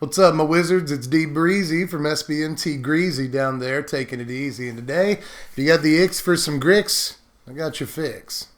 What's up, my wizards? It's D Breezy from SBMT Greasy down there, taking it easy. And today, if you got the icks for some Grix, I got your fix.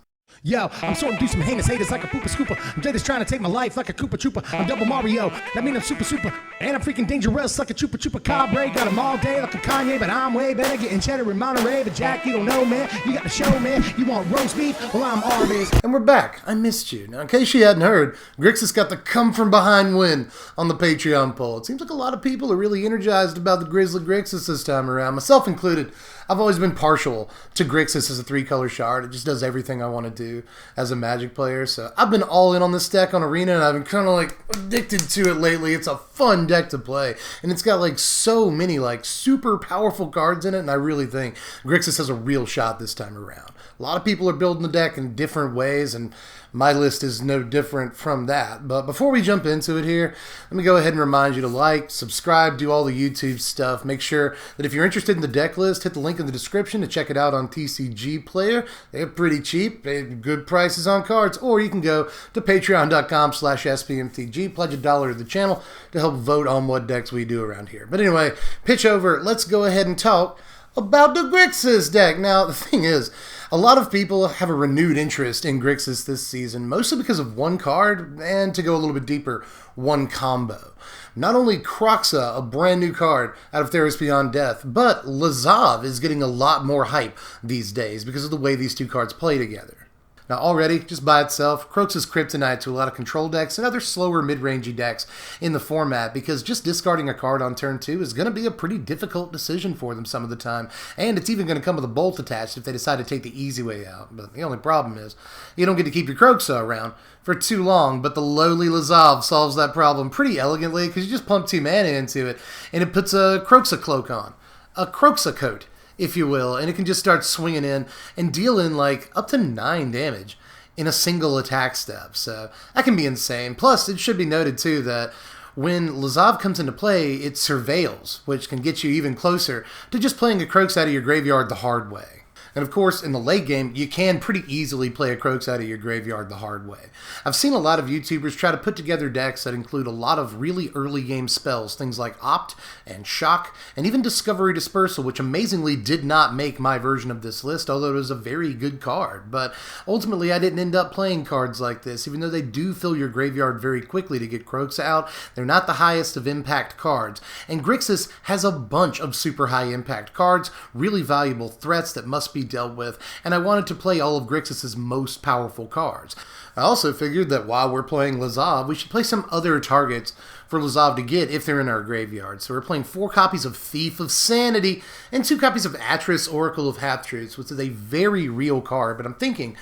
Yo, I'm sorting through some heinous haters like a pooper scooper. I'm just trying to take my life like a Koopa Trooper. I'm double Mario, that mean I'm super. And I'm freaking dangerous like a Chupa Cabre. Got them all day like a Kanye, but I'm way better getting cheddar in Monterey. But Jack, you don't know, man. You got the show, man. You want roast beef? Well, I'm Arby's. And we're back. I missed you. Now, in case you hadn't heard, Grixis got the come from behind win on the Patreon poll. It seems like a lot of people are really energized about the Grizzly Grixis this time around, myself included. I've always been partial to Grixis as a 3-color shard. It just does everything I want to do as a Magic player. So I've been all in on this deck on Arena, and I've been kind of like addicted to it lately. It's a fun deck to play, and it's got like so many like super powerful cards in it, and I really think Grixis has a real shot this time around. A lot of people are building the deck in different ways, and my list is no different from that. But before we jump into it here, let me go ahead and remind you to like, subscribe, do all the YouTube stuff. Make sure that if you're interested in the deck list, hit the link in the description to check it out on TCG Player. They're pretty cheap. They have good prices on cards. Or you can go to patreon.com/SBMTG, pledge $1 to the channel to help vote on what decks we do around here. But anyway, pitch over. Let's go ahead and talk about the Grixis deck. Now, the thing is, a lot of people have a renewed interest in Grixis this season, mostly because of one card, and to go a little bit deeper, one combo. Not only Kroxa, a brand new card out of Theros Beyond Death, but Lazav is getting a lot more hype these days because of the way these two cards play together. Now already, just by itself, Kroxa's kryptonite to a lot of control decks and other slower mid-rangey decks in the format, because just discarding a card on turn 2 is going to be a pretty difficult decision for them some of the time, and it's even going to come with a bolt attached if they decide to take the easy way out. But the only problem is, you don't get to keep your Kroxa around for too long, but the lowly Lazav solves that problem pretty elegantly, because you just pump 2 mana into it, and it puts a Kroxa cloak on. A Kroxa coat, if you will, and it can just start swinging in and deal in like up to 9 damage in a single attack step. So that can be insane. Plus, it should be noted too that when Lazav comes into play, it surveils, which can get you even closer to just playing a Kroxa out of your graveyard the hard way. And of course, in the late game, you can pretty easily play a Kroxa out of your graveyard the hard way. I've seen a lot of YouTubers try to put together decks that include a lot of really early game spells, things like Opt and Shock, and even Discovery Dispersal, which amazingly did not make my version of this list, although it was a very good card. But ultimately, I didn't end up playing cards like this, even though they do fill your graveyard very quickly to get Kroxa out. They're not the highest of impact cards. And Grixis has a bunch of super high impact cards, really valuable threats that must be dealt with, and I wanted to play all of Grixis' most powerful cards. I also figured that while we're playing Lazav, we should play some other targets for Lazav to get if they're in our graveyard. So we're playing 4 copies of Thief of Sanity and 2 copies of Atris, Oracle of Half-Truths, which is a very real card, but I'm thinking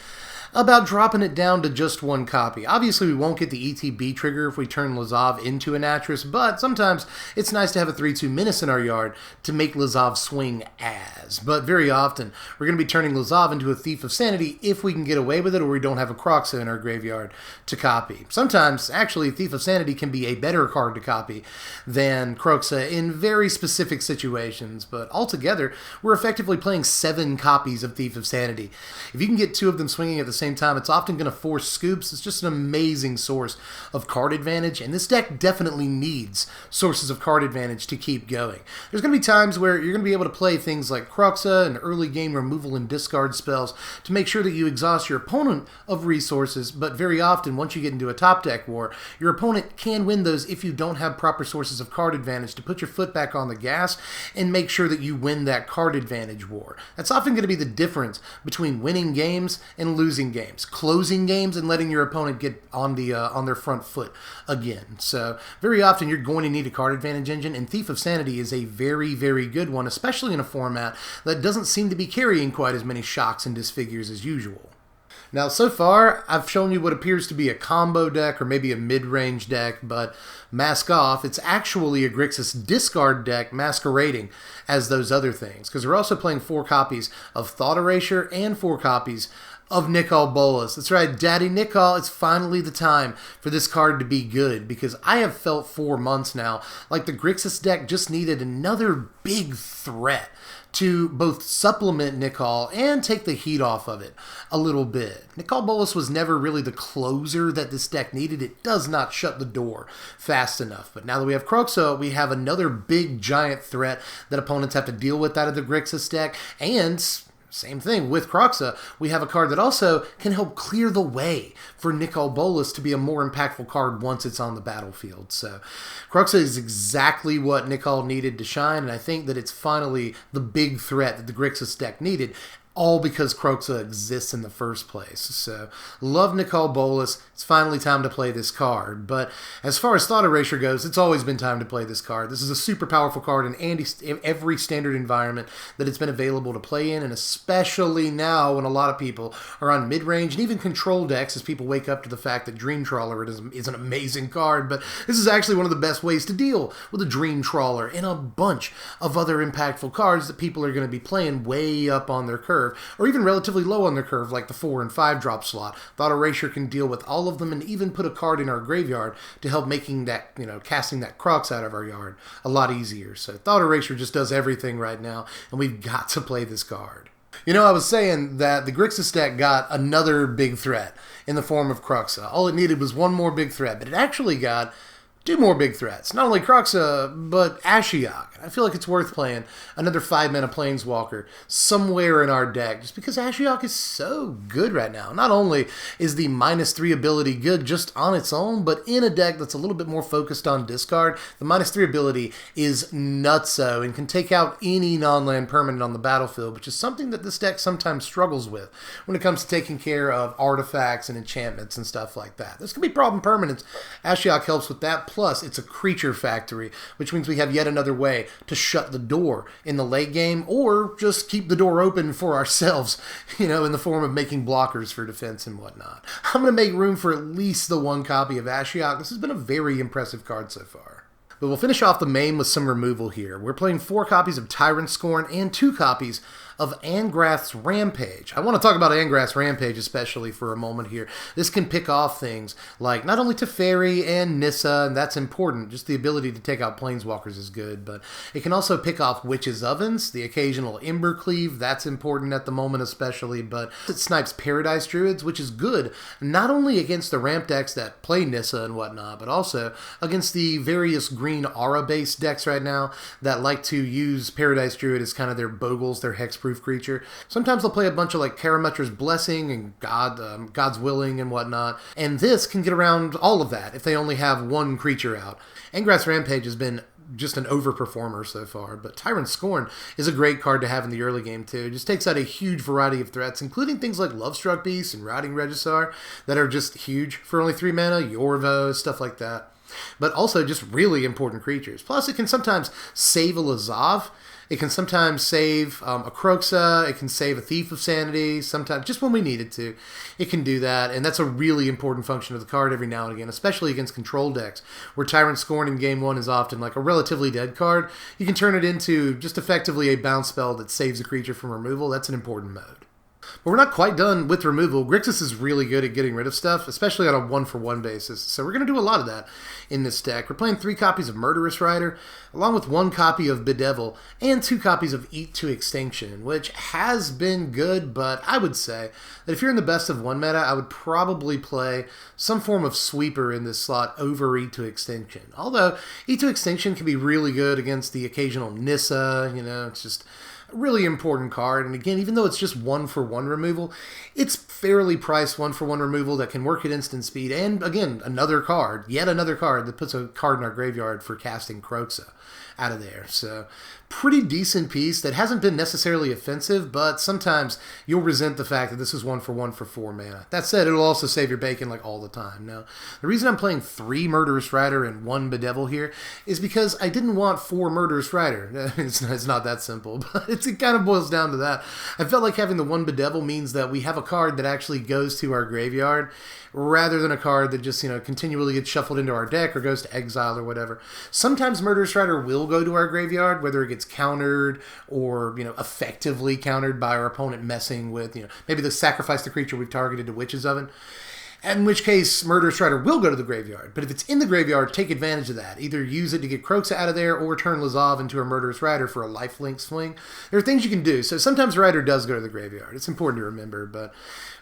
about dropping it down to just 1 copy. Obviously, we won't get the ETB trigger if we turn Lazav into an Atris, but sometimes it's nice to have a 3/2 Menace in our yard to make Lazav swing as. But very often, we're going to be turning Lazav into a Thief of Sanity if we can get away with it, or we don't have a Kroxa in our graveyard to copy. Sometimes, actually, Thief of Sanity can be a better card to copy than Kroxa in very specific situations, but altogether, we're effectively playing 7 copies of Thief of Sanity. If you can get 2 of them swinging at the same time, it's often going to force scoops. It's just an amazing source of card advantage, and this deck definitely needs sources of card advantage to keep going. There's going to be times where you're going to be able to play things like Kroxa and early game removal and discard spells to make sure that you exhaust your opponent of resources, but very often, once you get into a top deck war, your opponent can win those if you don't have proper sources of card advantage to put your foot back on the gas and make sure that you win that card advantage war. That's often going to be the difference between winning games and losing games, closing games, and letting your opponent get on their front foot again. So very often you're going to need a card advantage engine, and Thief of Sanity is a very, very good one, especially in a format that doesn't seem to be carrying quite as many shocks and disfigures as usual. Now, so far, I've shown you what appears to be a combo deck or maybe a mid-range deck, but mask off, it's actually a Grixis discard deck masquerading as those other things, because we're also playing 4 copies of Thought Erasure and 4 copies of Nicol Bolas. That's right, Daddy Nicol, it's finally the time for this card to be good, because I have felt 4 months now like the Grixis deck just needed another big threat to both supplement Nicol and take the heat off of it a little bit. Nicol Bolas was never really the closer that this deck needed. It does not shut the door fast enough. But now that we have Kroxa, we have another big giant threat that opponents have to deal with out of the Grixis deck, and same thing with Kroxa, we have a card that also can help clear the way for Nicol Bolas to be a more impactful card once it's on the battlefield. So Kroxa is exactly what Nicol needed to shine, and I think that it's finally the big threat that the Grixis deck needed, all because Kroxa exists in the first place. So, love Nicol Bolas. It's finally time to play this card. But as far as Thought Erasure goes, it's always been time to play this card. This is a super powerful card in every standard environment that it's been available to play in, and especially now when a lot of people are on mid-range and even control decks as people wake up to the fact that Dream Trawler is an amazing card. But this is actually one of the best ways to deal with a Dream Trawler and a bunch of other impactful cards that people are going to be playing way up on their curve, or even relatively low on their curve, like the 4 and 5 drop slot. Thought Erasure can deal with all of them and even put a card in our graveyard to help making that, casting that Kroxa out of our yard a lot easier. So Thought Erasure just does everything right now, and we've got to play this card. I was saying that the Grixis deck got another big threat in the form of Kroxa. All it needed was one more big threat, but it actually got 2 more big threats. Not only Kroxa, but Ashiok. I feel like it's worth playing another 5-mana Planeswalker somewhere in our deck, just because Ashiok is so good right now. Not only is the -3 ability good just on its own, but in a deck that's a little bit more focused on discard, the -3 ability is nutso and can take out any non-land permanent on the battlefield, which is something that this deck sometimes struggles with when it comes to taking care of artifacts and enchantments and stuff like that. This can be problem permanents. Ashiok helps with that. Plus, it's a creature factory, which means we have yet another way to shut the door in the late game, or just keep the door open for ourselves, in the form of making blockers for defense and whatnot. I'm going to make room for at least the 1 copy of Ashiok. This has been a very impressive card so far. But we'll finish off the main with some removal here. We're playing 4 copies of Tyrant Scorn and 2 copies of Angrath's Rampage. I want to talk about Angrath's Rampage especially for a moment here. This can pick off things like not only Teferi and Nissa, and that's important, just the ability to take out Planeswalkers is good, but it can also pick off Witch's Ovens, the occasional Embercleave, that's important at the moment especially, but it snipes Paradise Druids, which is good not only against the ramp decks that play Nissa and whatnot, but also against the various green aura-based decks right now that like to use Paradise Druid as kind of their Bogles, their hexproof creature. Sometimes they'll play a bunch of like Karametra's Blessing and God's Willing and whatnot, and this can get around all of that if they only have 1 creature out. Angrath's Rampage has been just an overperformer so far, but Tyrant Scorn is a great card to have in the early game too. It just takes out a huge variety of threats, including things like Lovestruck Beast and Routing Regisar that are just huge for only 3 mana, Yorvo, stuff like that. But also just really important creatures. Plus, it can sometimes save a Lazav. It can sometimes save a Kroxa. It can save a Thief of Sanity. Sometimes, just when we need it to, it can do that. And that's a really important function of the card every now and again, especially against control decks, where Tyrant Scorn in Game 1 is often like a relatively dead card. You can turn it into just effectively a bounce spell that saves a creature from removal. That's an important mode. But we're not quite done with removal. Grixis is really good at getting rid of stuff, especially on a 1-for-1 basis. So we're going to do a lot of that in this deck. We're playing 3 copies of Murderous Rider, along with 1 copy of Bedevil, and 2 copies of Eat to Extinction, which has been good, but I would say that if you're in the best of 1 meta, I would probably play some form of Sweeper in this slot over Eat to Extinction. Although, Eat to Extinction can be really good against the occasional Nissa, it's just really important card. And again, even though it's just 1-for-1 removal, it's fairly priced 1-for-1 removal that can work at instant speed. And again, yet another card that puts a card in our graveyard for casting Kroxa out of there. So pretty decent piece that hasn't been necessarily offensive, but sometimes you'll resent the fact that this is 1-for-1 for 4 mana. That said, it'll also save your bacon like all the time. Now, the reason I'm playing 3 Murderous Rider and 1 Bedevil here is because I didn't want 4 Murderous Rider. It's not that simple, but It kind of boils down to that. I felt like having the one Bedevil means that we have a card that actually goes to our graveyard rather than a card that just, continually gets shuffled into our deck or goes to exile or whatever. Sometimes Murderous Rider will go to our graveyard, whether it gets countered or, effectively countered by our opponent messing with, maybe they sacrifice the creature we've targeted to Witch's Oven. In which case, Murderous Rider will go to the graveyard. But if it's in the graveyard, take advantage of that. Either use it to get Kroxa out of there or turn Lazav into a Murderous Rider for a lifelink swing. There are things you can do. So sometimes Rider does go to the graveyard. It's important to remember. But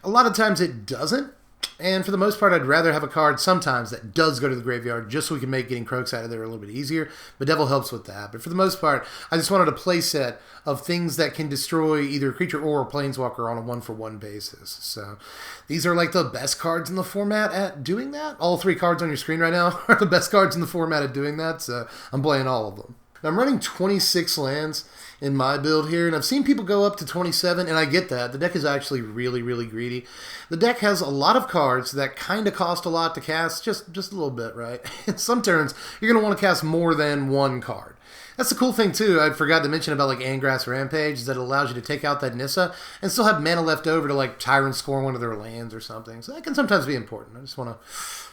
a lot of times it doesn't. And for the most part, I'd rather have a card sometimes that does go to the graveyard just so we can make getting Kroxa out of there a little bit easier. Bedevil helps with that. But for the most part, I just wanted a play set of things that can destroy either a creature or a planeswalker on a one-for-one basis. So these are like the best cards in the format at doing that. All 3 cards on your screen right now are the best cards in the format at doing that. So I'm playing all of them. Now, I'm running 26 lands in my build here, and I've seen people go up to 27, and I get that. The deck is actually really, really greedy. The deck has a lot of cards that kind of cost a lot to cast, just a little bit, right? In some turns, you're going to want to cast more than one card. That's the cool thing, too, I forgot to mention about, Angrass Rampage, is that it allows you to take out that Nissa and still have mana left over to, Tyrant score one of their lands or something. So that can sometimes be important. I just want to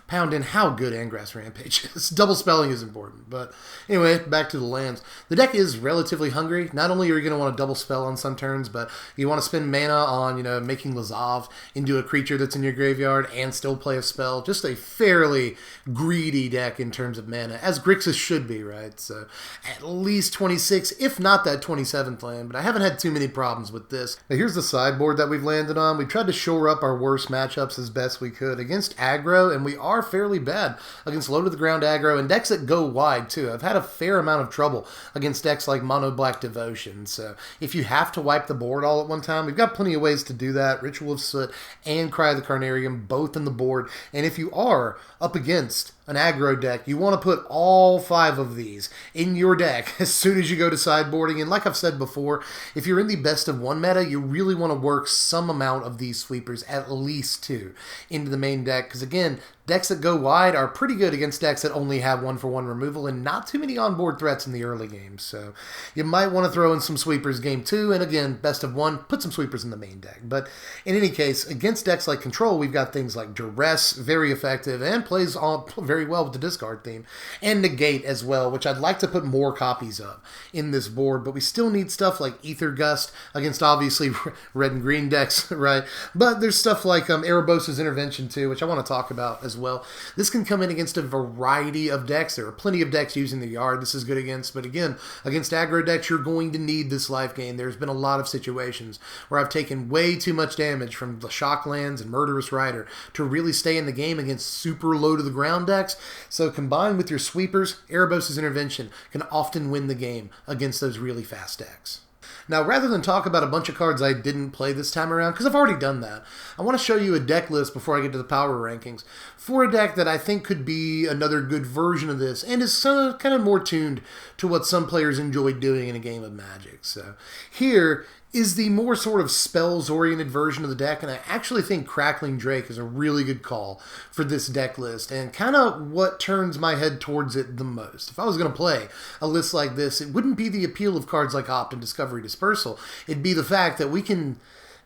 pound in how good Angrass Rampage is. Double spelling is important. But anyway, back to the lands. The deck is relatively hungry. Not only are you going to want to double spell on some turns, but you want to spend mana on, making Lazav into a creature that's in your graveyard and still play a spell. Just a fairly greedy deck in terms of mana, as Grixis should be, right? So at least 26, if not that 27th land, but I haven't had too many problems with this. Now here's the sideboard that we've landed on. We tried to shore up our worst matchups as best we could against aggro, and we are fairly bad against low to the ground aggro and decks that go wide too. I've had a fair amount of trouble against decks like Mono Black Devotion, so if you have to wipe the board all at one time, we've got plenty of ways to do that. Ritual of Soot and Cry of the Carnarium both in the board, and if you are up against an aggro deck, you want to put all 5 of these in your deck as soon as you go to sideboarding. And like I've said before, if you're in the best of 1 meta, you really want to work some amount of these sweepers, at least 2, into the main deck. Because again, decks that go wide are pretty good against decks that only have 1-for-1 removal and not too many onboard threats in the early game. So you might want to throw in some sweepers game 2. And again, best of 1, put some sweepers in the main deck. But in any case, against decks like Control, we've got things like Duress, very effective, and plays on very well with the discard theme, and Negate as well, which I'd like to put more copies of in this board, but we still need stuff like Ether Gust against obviously red and green decks, right? But there's stuff like Erebos' Intervention too, which I want to talk about as well. This can come in against a variety of decks. There are plenty of decks using the Yard this is good against, but again, against aggro decks, you're going to need this life gain. There's been a lot of situations where I've taken way too much damage from the Shocklands and Murderous Rider to really stay in the game against super low to the ground decks. So combined with your sweepers, Erebos' Intervention can often win the game against those really fast decks. Now, rather than talk about a bunch of cards I didn't play this time around, because I've already done that, I want to show you a deck list before I get to the power rankings for a deck that I think could be another good version of this and is kind of more tuned to what some players enjoy doing in a game of Magic. So here is the more sort of spells-oriented version of the deck, and I actually think Crackling Drake is a really good call for this deck list, and kind of what turns my head towards it the most. If I was going to play a list like this, it wouldn't be the appeal of cards like Opt and Discovery Dispersal. It'd be the fact that we can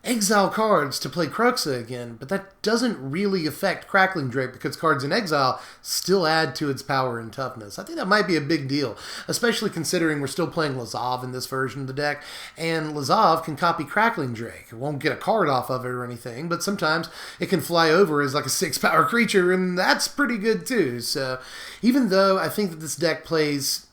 exile cards to play Kroxa again, but that doesn't really affect Crackling Drake because cards in exile still add to its power and toughness. I think that might be a big deal, especially considering we're still playing Lazav in this version of the deck, and Lazav can copy Crackling Drake. It won't get a card off of it or anything, but sometimes it can fly over as like a 6-power creature, and that's pretty good too. So even though I think that this deck plays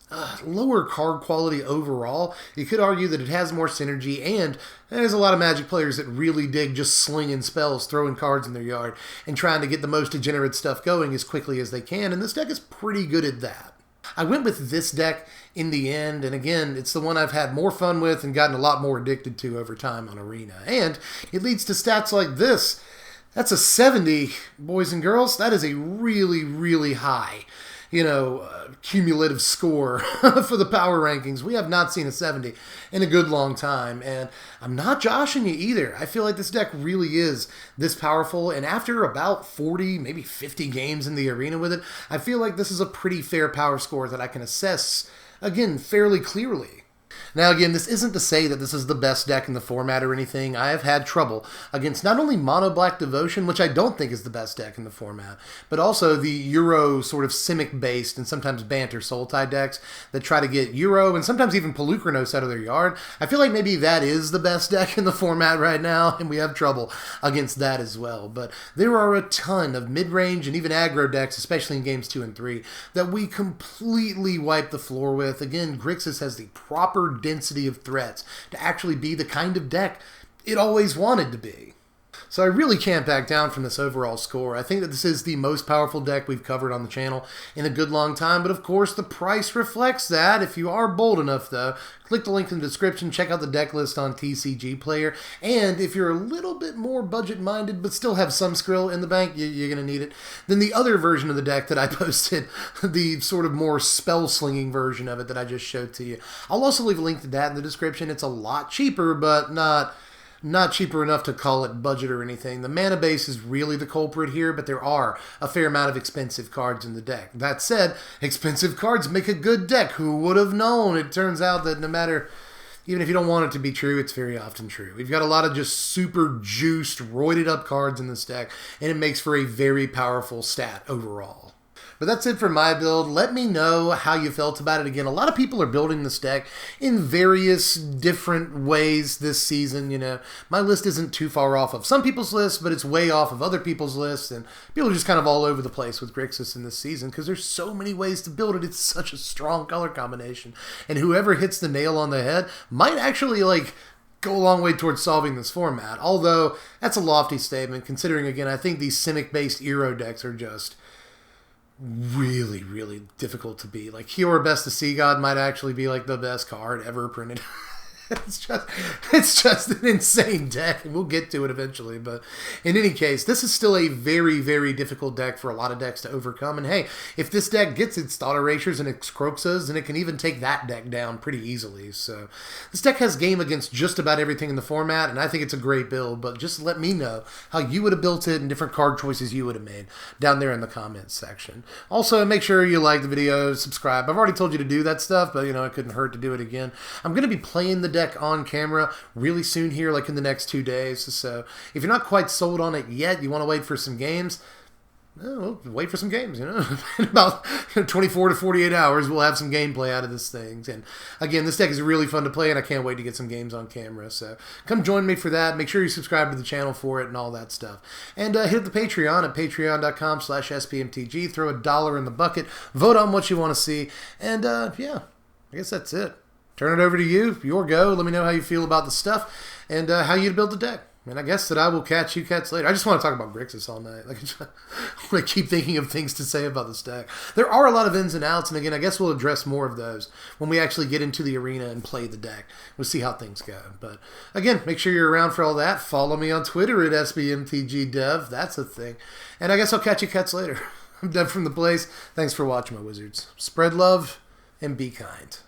lower card quality overall, you could argue that it has more synergy, and there's a lot of Magic players that really dig just slinging spells, throwing cards in their yard, and trying to get the most degenerate stuff going as quickly as they can, and this deck is pretty good at that. I went with this deck in the end, and again, it's the one I've had more fun with and gotten a lot more addicted to over time on Arena, and it leads to stats like this. That's a 70, boys and girls. That is a really, really high cumulative score for the power rankings. We have not seen a 70 in a good long time, and I'm not joshing you either. I feel like this deck really is this powerful, and after about 40, maybe 50 games in the arena with it, I feel like this is a pretty fair power score that I can assess, again, fairly clearly. Now, again, this isn't to say that this is the best deck in the format or anything. I have had trouble against not only Mono Black Devotion, which I don't think is the best deck in the format, but also the Euro sort of Simic-based and sometimes Banter Sultai decks that try to get Euro and sometimes even Pelucranos out of their yard. I feel like maybe that is the best deck in the format right now, and we have trouble against that as well. But there are a ton of mid-range and even aggro decks, especially in games 2 and 3, that we completely wipe the floor with. Again, Grixis has the proper density of threats to actually be the kind of deck it always wanted to be. So I really can't back down from this overall score. I think that this is the most powerful deck we've covered on the channel in a good long time, but of course the price reflects that. If you are bold enough though, click the link in the description, check out the deck list on TCG Player, and if you're a little bit more budget-minded but still have some skrill in the bank, you're going to need it, then the other version of the deck that I posted, the sort of more spell-slinging version of it that I just showed to you, I'll also leave a link to that in the description. It's a lot cheaper, but not cheaper enough to call it budget or anything. The mana base is really the culprit here, but there are a fair amount of expensive cards in the deck. That said, expensive cards make a good deck. Who would have known? It turns out that no matter, even if you don't want it to be true, it's very often true. We've got a lot of just super juiced, roided up cards in this deck, and it makes for a very powerful stat overall. But that's it for my build. Let me know how you felt about it. Again, a lot of people are building this deck in various different ways this season. You know, my list isn't too far off of some people's lists, but it's way off of other people's lists. And people are just kind of all over the place with Grixis in this season because there's so many ways to build it. It's such a strong color combination. And whoever hits the nail on the head might actually, like, go a long way towards solving this format. Although, that's a lofty statement, considering, again, I think these Simic-based Euro decks are just really, really difficult to beat. Like, Hero Best of Sea God might actually be, like, the best card ever printed. It's just an insane deck, and we'll get to it eventually. But in any case, this is still a very, very difficult deck for a lot of decks to overcome. And hey, if this deck gets its Thought Erasures and its Kroxas, then it can even take that deck down pretty easily. So this deck has game against just about everything in the format, and I think it's a great build. But just let me know how you would have built it and different card choices you would have made down there in the comments section. Also, make sure you like the video, subscribe. I've already told you to do that stuff, but you know, it couldn't hurt to do it again. I'm going to be playing the deck on camera really soon here, like in the next 2 days. So if you're not quite sold on it yet, you want to wait for some games, well, wait for some games, you know. In about 24 to 48 hours, we'll have some gameplay out of this thing. And again, this deck is really fun to play, and I can't wait to get some games on camera. So come join me for that. Make sure you subscribe to the channel for it and all that stuff. And hit the Patreon at patreon.com/spmtg. Throw $1 in the bucket. Vote on what you want to see. And yeah, I guess that's it. Turn it over to you, your go. Let me know how you feel about the stuff and how you'd build the deck. And I guess that I will catch you cats later. I just want to talk about Grixis all night. Like, I want to keep thinking of things to say about this deck. There are a lot of ins and outs, and again, I guess we'll address more of those when we actually get into the arena and play the deck. We'll see how things go. But again, make sure you're around for all that. Follow me on Twitter at SBMTGDev. That's a thing. And I guess I'll catch you cats later. I'm Dev from the Place. Thanks for watching, my wizards. Spread love and be kind.